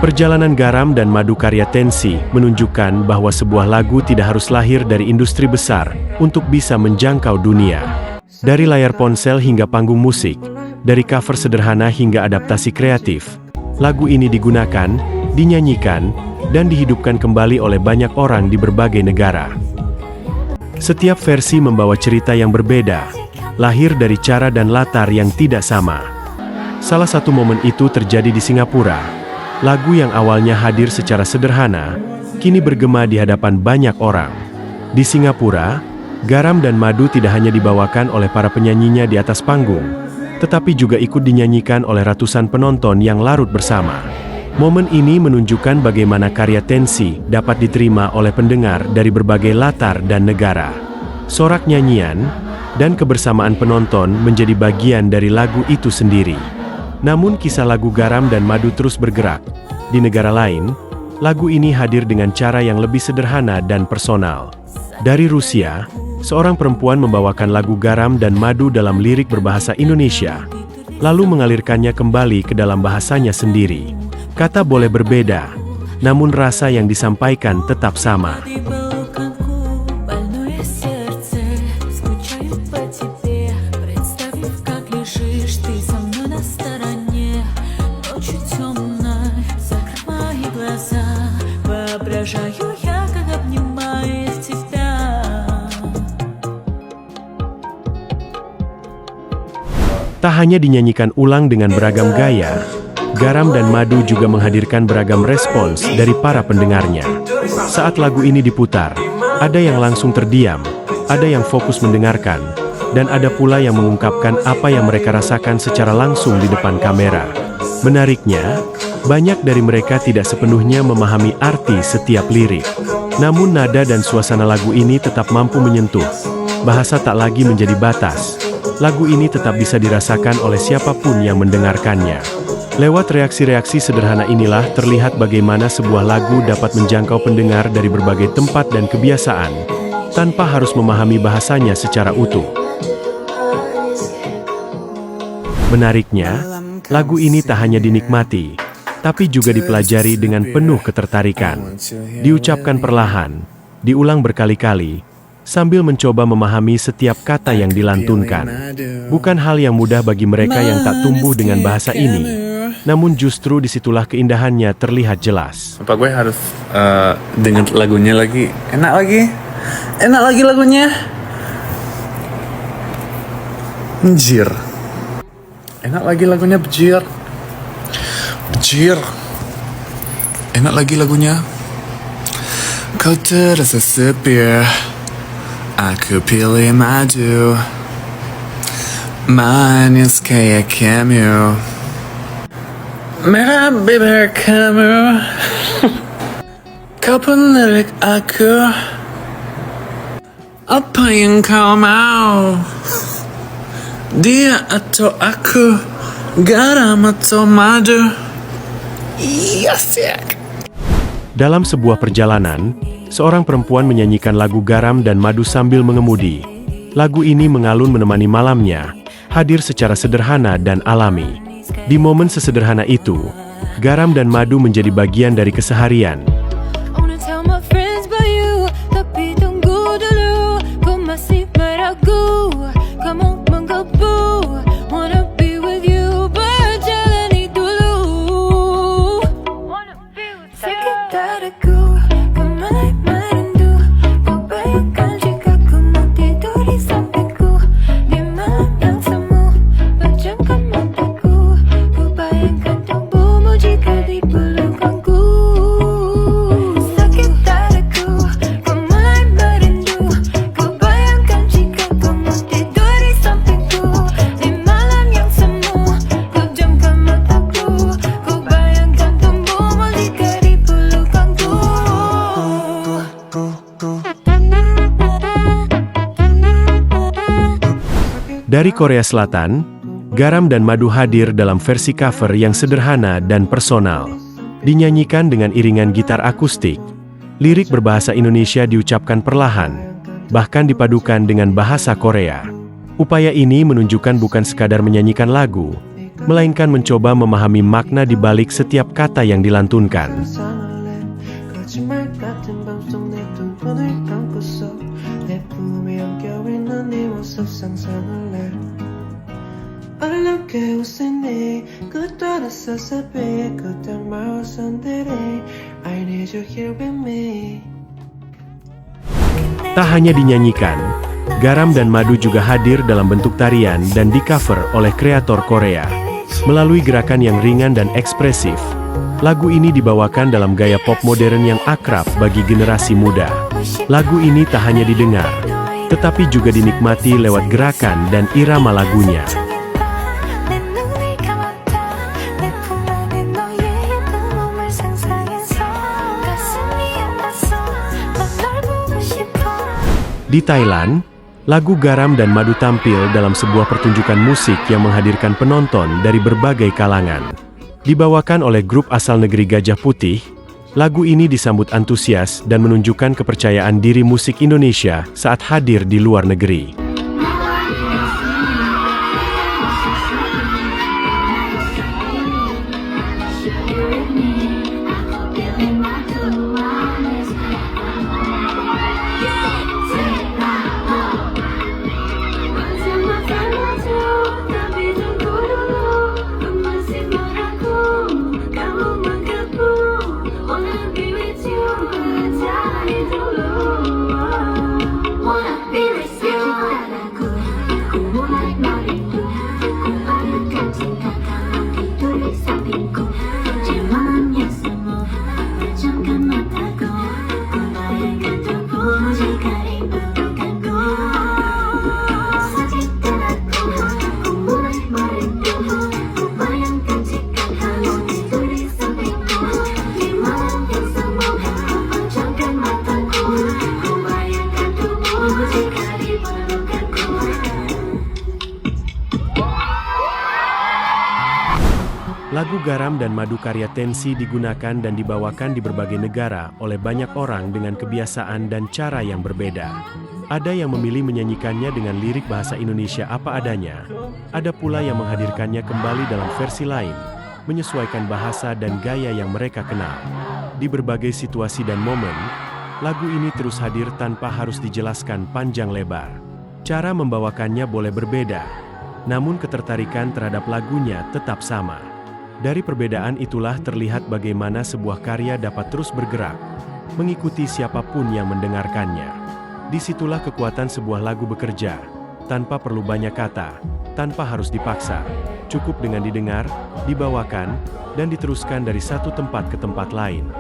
Perjalanan Garam dan Madu karya Tensi menunjukkan bahwa sebuah lagu tidak harus lahir dari industri besar untuk bisa menjangkau dunia. Dari layar ponsel hingga panggung musik, dari cover sederhana hingga adaptasi kreatif, lagu ini digunakan, dinyanyikan, dan dihidupkan kembali oleh banyak orang di berbagai negara. Setiap versi membawa cerita yang berbeda, lahir dari cara dan latar yang tidak sama. Salah satu momen itu terjadi di Singapura. Lagu yang awalnya hadir secara sederhana, kini bergema di hadapan banyak orang. Di Singapura, Garam dan Madu tidak hanya dibawakan oleh para penyanyinya di atas panggung, tetapi juga ikut dinyanyikan oleh ratusan penonton yang larut bersama. Momen ini menunjukkan bagaimana karya Tensi dapat diterima oleh pendengar dari berbagai latar dan negara. Sorak nyanyian dan kebersamaan penonton menjadi bagian dari lagu itu sendiri. Namun kisah lagu Garam dan Madu terus bergerak. Di negara lain, lagu ini hadir dengan cara yang lebih sederhana dan personal. Dari Rusia, seorang perempuan membawakan lagu Garam dan Madu dalam lirik berbahasa Indonesia, lalu mengalirkannya kembali ke dalam bahasanya sendiri. Kata boleh berbeda, namun rasa yang disampaikan tetap sama. Tak hanya dinyanyikan ulang dengan beragam gaya, Garam dan Madu juga menghadirkan beragam respons dari para pendengarnya. Saat lagu ini diputar, ada yang langsung terdiam, ada yang fokus mendengarkan, dan ada pula yang mengungkapkan apa yang mereka rasakan secara langsung di depan kamera. Menariknya, banyak dari mereka tidak sepenuhnya memahami arti setiap lirik. Namun nada dan suasana lagu ini tetap mampu menyentuh. Bahasa tak lagi menjadi batas. Lagu ini tetap bisa dirasakan oleh siapapun yang mendengarkannya. Lewat reaksi-reaksi sederhana inilah terlihat bagaimana sebuah lagu dapat menjangkau pendengar dari berbagai tempat dan kebiasaan, tanpa harus memahami bahasanya secara utuh. Menariknya, lagu ini tak hanya dinikmati, tapi juga dipelajari dengan penuh ketertarikan. Diucapkan perlahan, diulang berkali-kali, sambil mencoba memahami setiap kata yang dilantunkan. Bukan hal yang mudah bagi mereka yang tak tumbuh dengan bahasa ini, namun justru disitulah keindahannya terlihat jelas. Apa gue harus dengar lagunya lagi? Enak lagi lagunya. Bjir. Enak lagi lagunya, Bjir. Enak lagi lagunya. Kau terasa sepi, aku pilih madu, manis kayak kamu, merah bibir kamu. Kau penilik aku, apa yang kau mau? Dia atau aku, garam atau madu? Yes. Dalam sebuah perjalanan, seorang perempuan menyanyikan lagu Garam dan Madu sambil mengemudi. Lagu ini mengalun menemani malamnya, hadir secara sederhana dan alami. Di momen sesederhana itu, Garam dan Madu menjadi bagian dari keseharian. Dari Korea Selatan, Garam dan Madu hadir dalam versi cover yang sederhana dan personal. Dinyanyikan dengan iringan gitar akustik, lirik berbahasa Indonesia diucapkan perlahan, bahkan dipadukan dengan bahasa Korea. Upaya ini menunjukkan bukan sekadar menyanyikan lagu, melainkan mencoba memahami makna di balik setiap kata yang dilantunkan. 거짓말 같은 밤속 내 두 눈을 감고서 내 품에 엉켜있는 네 모습 상상을 해 어렵게 웃으니 그때는 섭섭해 그때 말 wasn't I need you here with me. Tak hanya dinyanyikan, Garam dan Madu juga hadir dalam bentuk tarian dan di-cover oleh kreator Korea. Melalui gerakan yang ringan dan ekspresif, lagu ini dibawakan dalam gaya pop modern yang akrab bagi generasi muda. Lagu ini tak hanya didengar, tetapi juga dinikmati lewat gerakan dan irama lagunya. Di Thailand, lagu Garam dan Madu tampil dalam sebuah pertunjukan musik yang menghadirkan penonton dari berbagai kalangan. Dibawakan oleh grup asal negeri Gajah Putih, lagu ini disambut antusias dan menunjukkan kepercayaan diri musik Indonesia saat hadir di luar negeri. Lagu Garam dan Madu karya Tensi digunakan dan dibawakan di berbagai negara oleh banyak orang dengan kebiasaan dan cara yang berbeda. Ada yang memilih menyanyikannya dengan lirik bahasa Indonesia apa adanya. Ada pula yang menghadirkannya kembali dalam versi lain, menyesuaikan bahasa dan gaya yang mereka kenal. Di berbagai situasi dan momen, lagu ini terus hadir tanpa harus dijelaskan panjang lebar. Cara membawakannya boleh berbeda, namun ketertarikan terhadap lagunya tetap sama. Dari perbedaan itulah terlihat bagaimana sebuah karya dapat terus bergerak, mengikuti siapapun yang mendengarkannya. Disitulah kekuatan sebuah lagu bekerja, tanpa perlu banyak kata, tanpa harus dipaksa. Cukup dengan didengar, dibawakan, dan diteruskan dari satu tempat ke tempat lain.